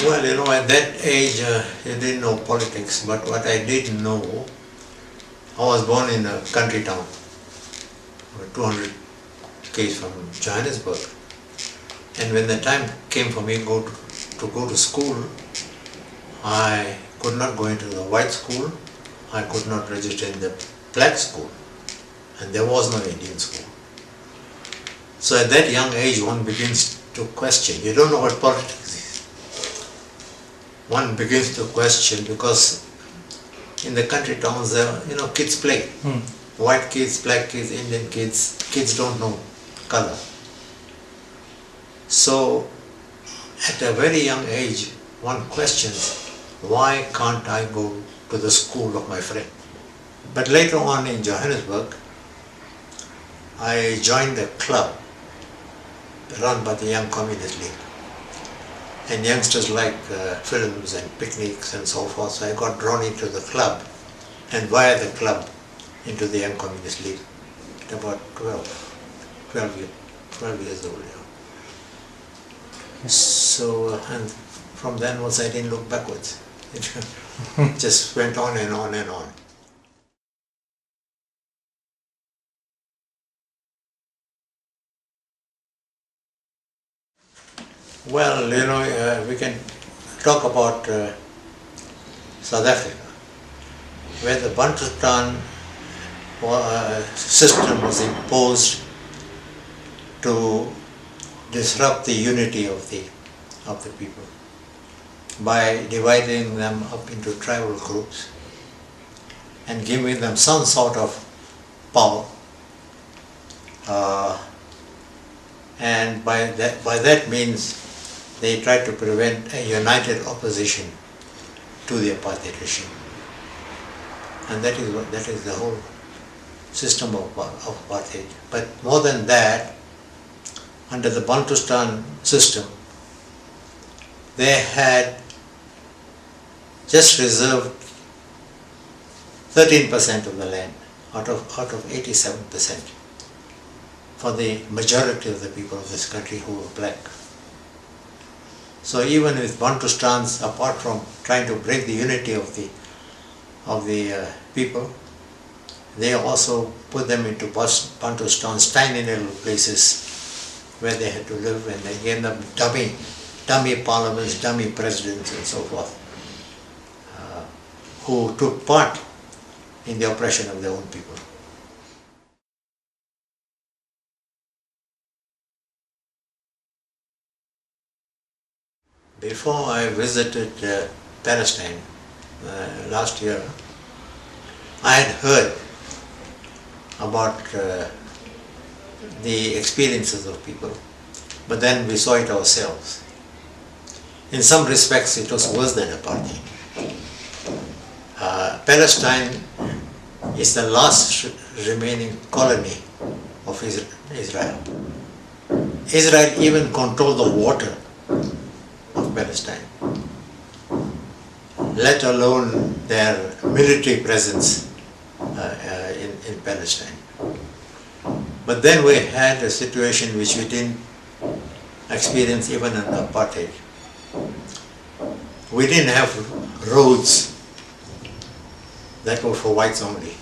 Well, at that age, you didn't know politics, but what I did know, I was born in a country town, 200 km from Johannesburg. And when the time came for me to go to school, I could not go into the white school, I could not register in the black school, and there was no Indian school. So at that young age, one begins to question. You don't know what politics is. One begins to question because in the country towns, kids play. White kids, black kids, Indian kids, kids don't know color. So at a very young age, one questions, why can't I go to the school of my friend? But later on in Johannesburg, I joined a club run by the Young Communist League. And youngsters like films and picnics and so forth, so I got drawn into the club and via the club into the Young Communist League at about 12 years old. So, and from then once I didn't look backwards. It just went on and on and on. Well, we can talk about South Africa, where the Bantustan system was imposed to disrupt the unity of the people by dividing them up into tribal groups and giving them some sort of power. And by that means they tried to prevent a united opposition to the apartheid regime. And that is the whole system of apartheid. But more than that, under the Bantustan system, they had just reserved 13% of the land out of 87% for the majority of the people of this country who were black. So even with Bantustans, apart from trying to break the unity of the people, they also put them into Bantustans, tiny little places where they had to live, and they gave them dummy parliaments, dummy presidents and so forth, who took part in the oppression of their own people. Before I visited Palestine last year, I had heard about the experiences of people, but then we saw it ourselves. In some respects it was worse than apartheid. Palestine is the last remaining colony of Israel. Israel even controlled the water of Palestine, let alone their military presence in Palestine. But then we had a situation which we didn't experience even in apartheid. We didn't have roads that were for whites only.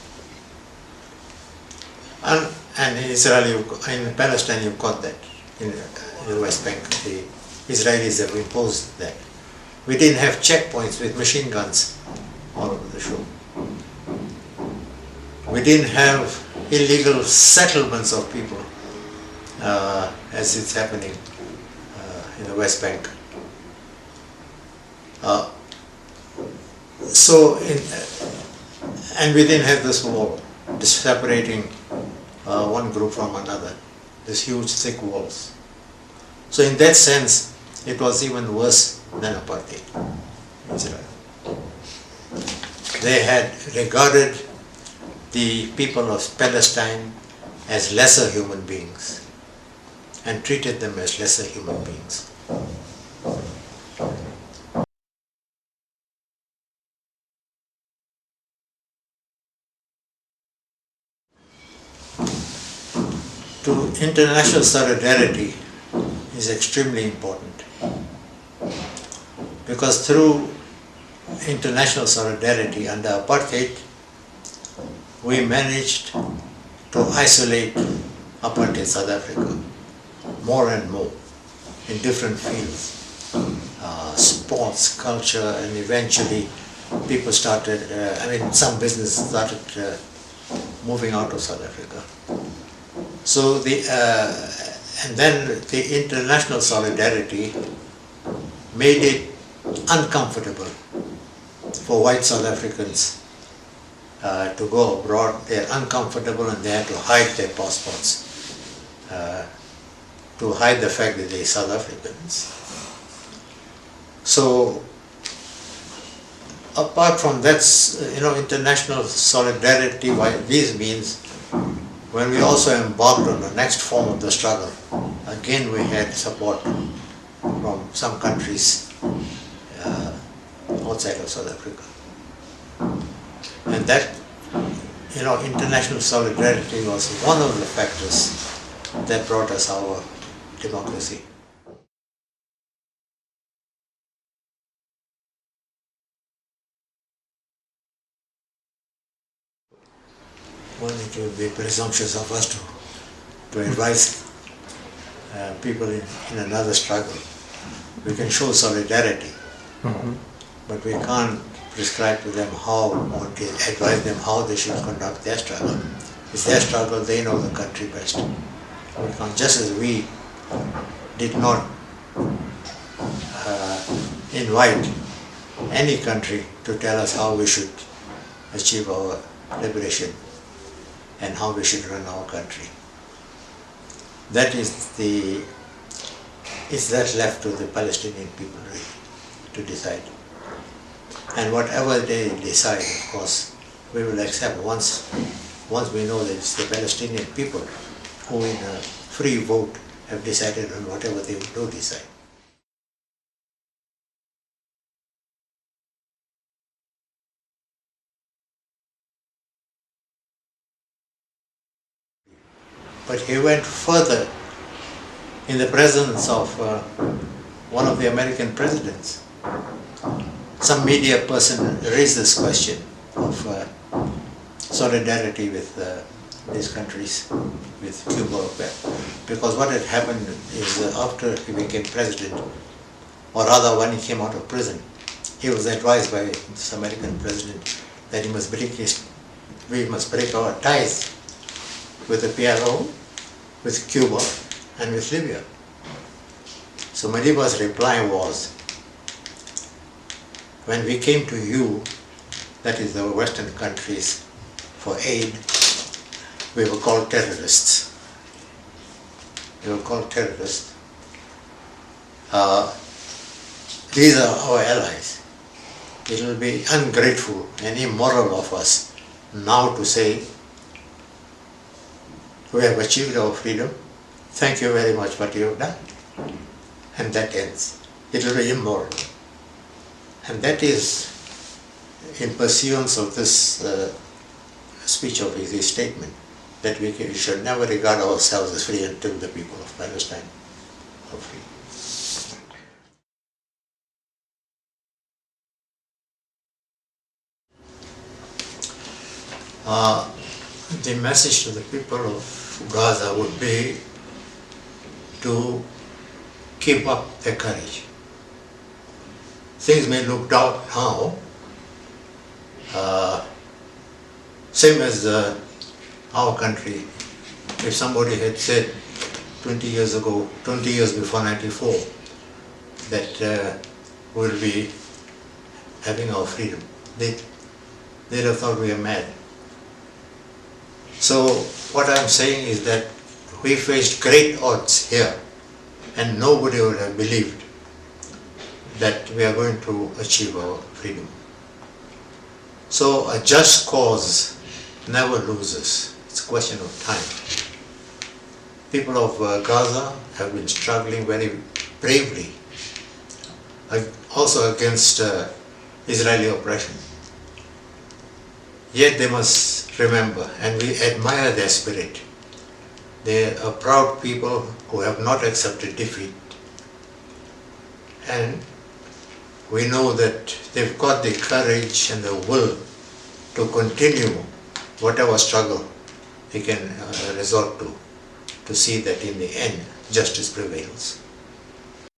And in Israel, in Palestine, you've got that. In the West Bank, the Israelis have imposed that. We didn't have checkpoints with machine guns all over the show. We didn't have illegal settlements of people as it's happening in the West Bank. And we didn't have this wall, separating one group from another, these huge thick walls. So in that sense, it was even worse than apartheid in Israel. They had regarded the people of Palestine as lesser human beings and treated them as lesser human beings. International solidarity is extremely important because through international solidarity under apartheid, we managed to isolate apartheid South Africa more and more in different fields, sports, culture, and eventually people started, some businesses started moving out of South Africa. So and then the international solidarity made it uncomfortable for white South Africans to go abroad. They're uncomfortable and they had to hide their passports, to hide the fact that they're South Africans. So apart from that, international solidarity, by these means, when we also embarked on the next form of the struggle, again we had support from some countries outside of South Africa. And that, international solidarity was one of the factors that brought us our democracy. Well, it would be presumptuous of us to advise people in another struggle. We can show solidarity, but we can't prescribe to them how, or advise them how they should conduct their struggle. It's their struggle, they know the country best. We can't, just as we did not invite any country to tell us how we should achieve our liberation and how we should run our country. That is that left to the Palestinian people really to decide. And whatever they decide, of course, we will accept once we know that it's the Palestinian people who in a free vote have decided on whatever they do decide. But he went further in the presence of one of the American presidents. Some media person raised this question of solidarity with these countries, with Cuba, because what had happened is after he became president, or rather when he came out of prison, he was advised by this American president that we must break our ties with the PLO, with Cuba, and with Libya. So Madiba's reply was, when we came to you, that is the Western countries, for aid, we were called terrorists. We were called terrorists. These are our allies. It will be ungrateful and immoral of us now to say, we have achieved our freedom, thank you very much for what you have done. And that ends. It will be immoral. And that is in pursuance of this speech of his statement, that we should never regard ourselves as free until the people of Palestine are free. The message to the people of Gaza would be to keep up their courage. Things may look dark now, same as our country. If somebody had said 20 years ago, 20 years before 94, that we'll be having our freedom, they'd have thought we are mad. So what I'm saying is that we faced great odds here, and nobody would have believed that we are going to achieve our freedom. So a just cause never loses. It's a question of time. People of Gaza have been struggling very bravely, also against Israeli oppression. Yet they must remember, and we admire their spirit. They are proud people who have not accepted defeat. And we know that they've got the courage and the will to continue whatever struggle they can resort to see that in the end justice prevails.